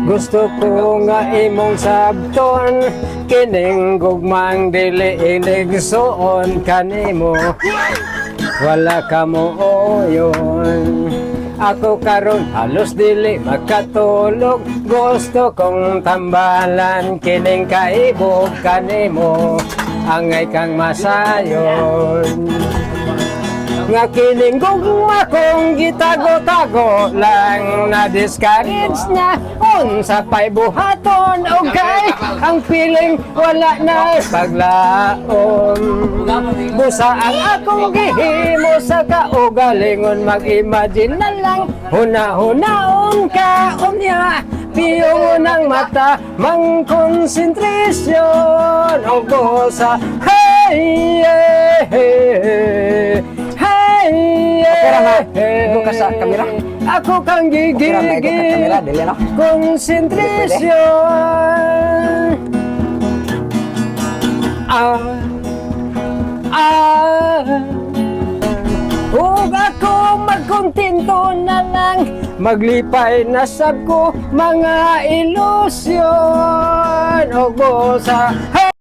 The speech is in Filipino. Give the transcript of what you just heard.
Gusto ko nga imong sabton, kining gugmang dili inigsuon kanimo. Wala ka mo oyon. Ako karon halos dili makatulog. Gusto kong tambalan kining kaibog kanimo. Angay kang masayon. Nga kining gugma kong gitago-tago lang na-discourage na unsa pa'y buhaton. Okay, ang piling wala na paglaom. Busa ang akong gihimo sa kaugalingon. Mag-imagine na lang, huna-hunaon ka unya. Piyong ng mata, mang konsentrasyon. O busa, hey, hey, hey. Okay ra, Igo ka sa kamera. Ako kang Okay ra, Igo ka kamera, gigigil. dili na. Konsentrasyon. Huwag ako magkontento na lang. Maglipay na sab ko mga ilusyon. O sa